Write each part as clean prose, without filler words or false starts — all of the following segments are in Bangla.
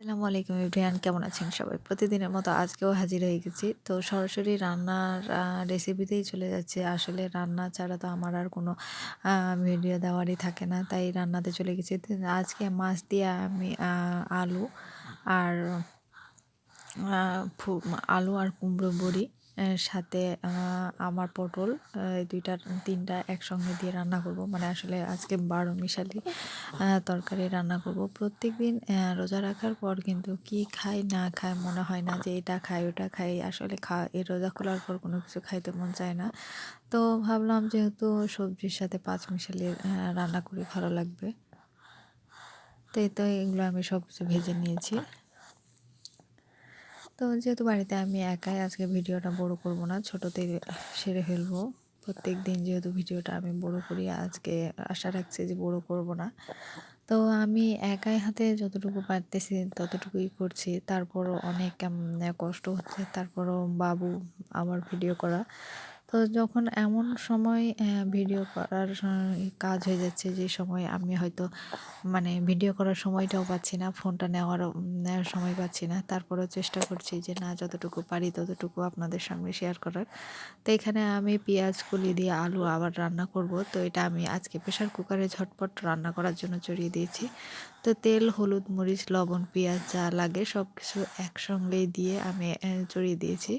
আসসালামু আলাইকুম এভরিওয়ান, কেমন আছেন সবাই? প্রতিদিনের মতো আজকেও হাজির হয়ে গেছি। তো সরাসরি রান্নার রেসিপিতেই চলে যাচ্ছি। আসলে রান্না ছাড়া তো আমার আর কোনো ভিডিও দেওয়ারই থাকে না। তাই রান্নাতে চলে গেছি। তো আজকে মাছ দিয়ে আমি আলু আর আ ফু আলু আর কুমড়ো বড়ি সাথে আমার পটল, এই ২ টা ৩ টা একসঙ্গে দিয়ে রান্না করব। মানে আসলে আজকে ১২ মিশালি তরকারি রান্না করব। প্রত্যেকদিন রোজা রাখার পর কিন্তু কি খাই না খাই মনে হয় না যে এটা খাই ওটা খাই। আসলে এই রোজা খোলার পর কোনো কিছু খাইতে মন চায় না। তো ভাবলাম যেহেতু সবজির সাথে ৫ মিশালি রান্না করি, ভালো লাগবে। তো এই তো এগুলো আমি সবকিছু ভেজে নিয়েছি। তো যেহেতু বাড়িতে আমি একাই, আজকে ভিডিওটা বড় করব না, ছোটতেই সেরে ফেলবো। প্রত্যেকদিন যেহেতু ভিডিওটা আমি বড় করি, আজকে আশা রাখছি যে বড় করব না। তো আমি একাই হাতে যতটুকু পারতেছি ততটুকুই করছি। তারপরও অনেক কষ্ট হচ্ছে। তারপরও বাবু, আবার ভিডিও করা। তো যখন এমন সময় ভিডিও করার কাজ হয়ে যাচ্ছে, যে সময় আমি হয়তো মানে ভিডিও করার সময়টাও পাচ্ছি না, ফোনটা নেওয়ার সময় পাচ্ছি না। তারপরেও চেষ্টা করছি যে না, যতটুকু পারি ততটুকু আপনাদের সঙ্গে শেয়ার করার। তো এখানে আমি পেঁয়াজ কলি দিয়ে আলু আবার রান্না করব। তো এটা আমি আজকে প্রেশার কুকারে ঝটপট রান্না করার জন্য চড়িয়ে দিয়েছি। তো তেল, হলুদ, মরিচ, লবণ, পেঁয়াজ যা লাগে সব কিছু একসঙ্গেই দিয়ে আমি চড়িয়ে দিয়েছি।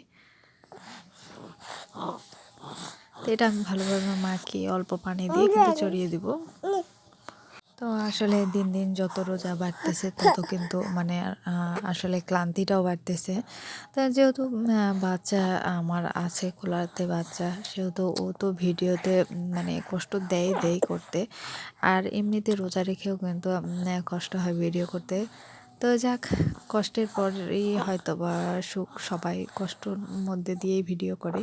তো এটা আমি ভালোভাবে মাখিয়ে অল্প পানি দিয়ে কিন্তু চড়িয়ে দিব। তো আসলে দিন দিন যত রোজা বাড়তেছে তত কিন্তু মানে আসলে ক্লান্তিটাও বাড়তেছে। তো যেহেতু বাচ্চা আমার আছে, কোলাতে বাচ্চা, সেহেতু ও তো ভিডিওতে মানে কষ্ট দেয় করতে। আর এমনিতে রোজা রেখেও কিন্তু কষ্ট হয় ভিডিও করতে। তো যাক, কষ্টের পরই হয়তো বা সুখ। সবাই কষ্টর মধ্যে দিয়েই ভিডিও করে।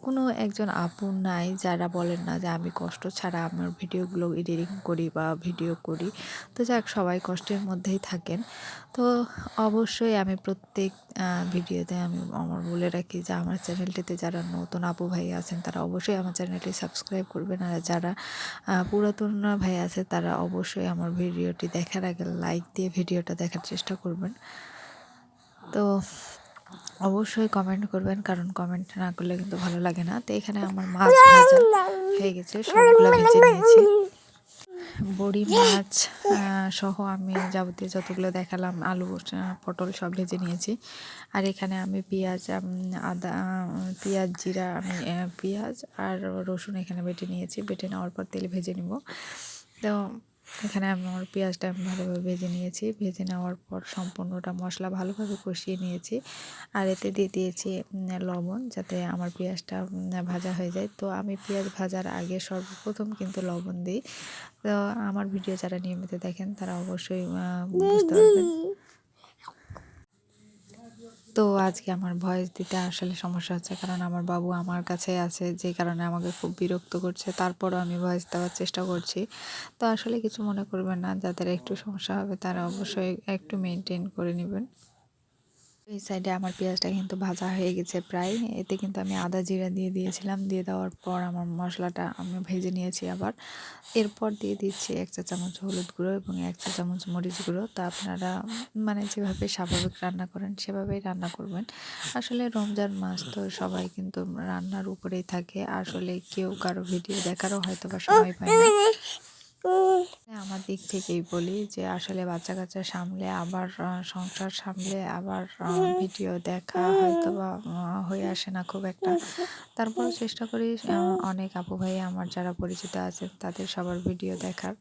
কোনো একজন আপু নাই যারা বলেন না যে আমি কষ্ট ছাড়া আমার ভিডিওগুলো এডিটিং করি বা ভিডিও করি। তো যাক, সবাই কষ্টের মধ্যেই থাকেন। তো অবশ্যই আমি প্রত্যেক ভিডিওতে আমি আমার বলে রাখি যে আমার চ্যানেলটিতে যারা নতুন আপু ভাই আছেন তারা অবশ্যই আমার চ্যানেলটি সাবস্ক্রাইব করবেন। আর যারা পুরাতন ভাই আছে তারা অবশ্যই আমার ভিডিওটি দেখার আগে লাইক দিয়ে ভিডিওটা দেখার চেষ্টা করবেন। তো অবশ্যই কমেন্ট করবেন, কারণ কমেন্ট না করলে কিন্তু ভালো লাগে না। তো এখানে আমার মাছ ভাজা হয়ে গেছে, সবগুলো ভেজে নিয়েছি। বড়ি, মাছ সহ আমি যাবতীয় যতগুলো দেখালাম, আলু, পটল সব ভেজে নিয়েছি। আর এখানে আমি পেঁয়াজ, আদা, পেঁয়াজ, জিরা, আমি পেঁয়াজ আর রসুন এখানে বেটে নিয়েছি। বেটে নেওয়ার পর তেলে ভেজে নিব। তো এখানে আমার পেঁয়াজটা আমি ভালোভাবে ভেজে নিয়েছি। ভেজে নেওয়ার পর সম্পূর্ণটা মশলা ভালোভাবে কষিয়ে নিয়েছি। আর এতে দিয়ে দিয়েছি লবণ, যাতে আমার পেঁয়াজটা ভাজা হয়ে যায়। তো আমি পেঁয়াজ ভাজার আগে সর্বপ্রথম কিন্তু লবণ দিই। তো আমার ভিডিও যারা নিয়মিত দেখেন তারা অবশ্যই বুঝতে পারবেন। তো আজকে আমার ভয়েস দিতে আসলে সমস্যা হচ্ছে, কারণ আমার বাবু আমার কাছে আছে, যে কারণে আমাকে খুব বিরক্ত করছে। তারপরও আমি ভয়েস দেওয়ার চেষ্টা করছি। তো আসলে কিছু মনে করবেন না, যাদের একটু সমস্যা হবে তারা অবশ্যই একটু মেনটেন করে নেবেন। এই সাইডে আমার পেঁয়াজটা কিন্তু ভাজা হয়ে গেছে প্রায়। এতে কিন্তু আমি আদা জিরা দিয়ে দিয়েছিলাম। দিয়ে দেওয়ার পর আমার মশলাটা আমি ভেজে নিয়েছি আবার। এরপর দিয়ে দিচ্ছি ১ চা চামচ হলুদ গুঁড়ো এবং ১ চা চামচ মরিচ গুঁড়ো। তা আপনারা মানে যেভাবে স্বাভাবিক রান্না করেন সেভাবেই রান্না করবেন। আসলে রমজান মাস তো সবাই কিন্তু রান্নার উপরেই থাকে। আসলে কেউ কারো ভিডিও দেখারও হয়তো বা সময় পায় না। আমার দিক থেকেই বলি যে আসলে বাচ্চা কাচ্চা সামলে আবার সংসার সামলে আবার ভিডিও দেখা হয়তো বা হয়ে আসে না খুব একটা। তারপরও চেষ্টা করি অনেক আপু ভাই আমার যারা পরিচিত আছেন তাদের সবার ভিডিও দেখার।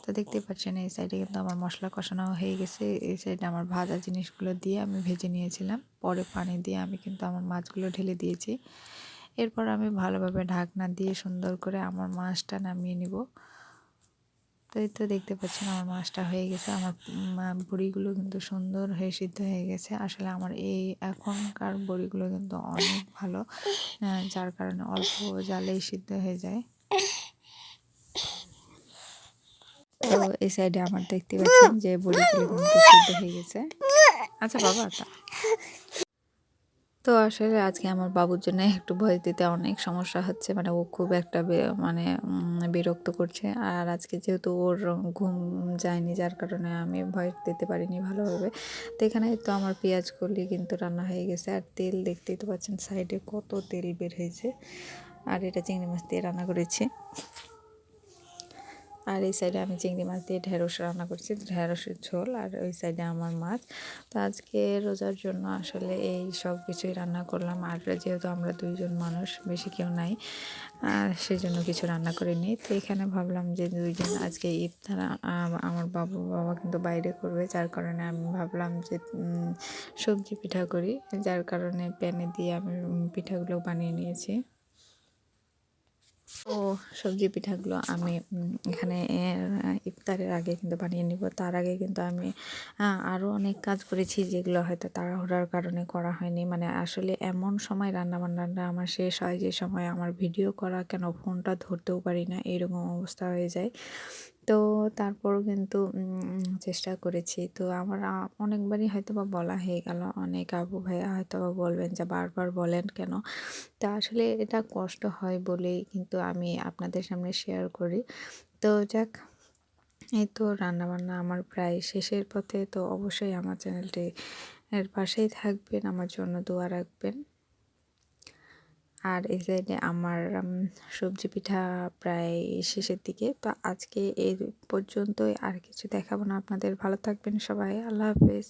তো দেখতেই পাচ্ছেন এই সাইডে কিন্তু আমার মশলা কষানো হয়ে গেছে। এই সাইডে আমার ভাজা জিনিসগুলো দিয়ে আমি ভেজে নিয়েছিলাম। পরে পানি দিয়ে আমি কিন্তু আমার মাছগুলো ঢেলে দিয়েছি। এরপর আমি ভালোভাবে ঢাকনা দিয়ে সুন্দর করে আমার মাছটা নামিয়ে নিব। তো এই তো দেখতে পাচ্ছেন আমার মাছটা হয়ে গেছে। আমার বড়িগুলো কিন্তু সুন্দর হয়ে সিদ্ধ হয়ে গেছে। আসলে আমার এই এখনকার বড়িগুলো কিন্তু অনেক ভালো, যার কারণে অল্প জালেই সিদ্ধ হয়ে যায়। তো এই সাইডে আমার দেখতে পাচ্ছেন যে বড়িগুলো কিন্তু সিদ্ধ হয়ে গেছে। আচ্ছা বাবা তা তো আসলে আজকে আমার বাবুর জন্য একটু ভয়েস দিতে অনেক সমস্যা হচ্ছে, মানে ও খুব একটা মানে বিরক্ত করছে। আর আজকে যেহেতু ওর ঘুম যায়নি, যার কারণে আমি ভয়েস দিতে পারিনি ভালোভাবে। তো এখানে তো আমার পেঁয়াজ কলি কিন্তু রান্না হয়ে গেছে, আর তেল দেখতেই তো পাচ্ছেন সাইডে কত তেল বের হয়েছে। আর এটা চিংড়ি মাছ দিয়ে রান্না করেছি। আর এই সাইডে আমি চিংড়ি মাছ দিয়ে ঢেঁড়স রান্না করছি, ঢেঁড়সের ঝোল। আর ওই সাইডে আমার মাছ। তো আজকে রোজার জন্য আসলে এই সব কিছুই রান্না করলাম। আর যেহেতু আমরা দুইজন মানুষ, বেশি কেউ নাই, সেই জন্য কিছু রান্না করিনি। তো এখানে ভাবলাম যে দুইজন আজকে ইফতার, আমার বাবা কিন্তু বাইরে করবে, যার কারণে আমি ভাবলাম যে সবজি পিঠা করি, যার কারণে প্যানে দিয়ে আমি পিঠাগুলো বানিয়ে নিয়েছি। ও সবজি পিঠাগুলো আমি এখানে ইফতারের আগে কিন্তু বানিয়ে নিব। তার আগে কিন্তু আমি আরও অনেক কাজ করেছি, যেগুলো হয়তো তাড়াহুড়ার কারণে করা হয়নি। মানে আসলে এমন সময় রান্নাবান্নাটা আমার শেষ হয় যে সময় আমার ভিডিও করা, কেন ফোনটা ধরতেও পারি না, এরকম অবস্থা হয়ে যায়। তো তারপরও কিন্তু চেষ্টা করেছি। তো আমার অনেকবারই হয়তো বা বলা হয়ে গেল, অনেক আপু ভাইয়া হয়তো বা বলবেন যে বারবার বলেন কেন। তা আসলে এটা কষ্ট হয় বলেই কিন্তু আমি আপনাদের সামনে শেয়ার করি। তো যাক, এই তো রান্নাবান্না আমার প্রায় শেষের পথে। তো অবশ্যই আমার চ্যানেলটি এর পাশেই থাকবেন, আমার জন্য দোয়া রাখবেন। আর এই সাইডে আমার সবজি পিঠা প্রায় শেষের দিকে। তো আজকে এই পর্যন্তই, আর কিছু দেখাবো না আপনাদের। ভালো থাকবেন সবাই, আল্লাহ হাফেজ।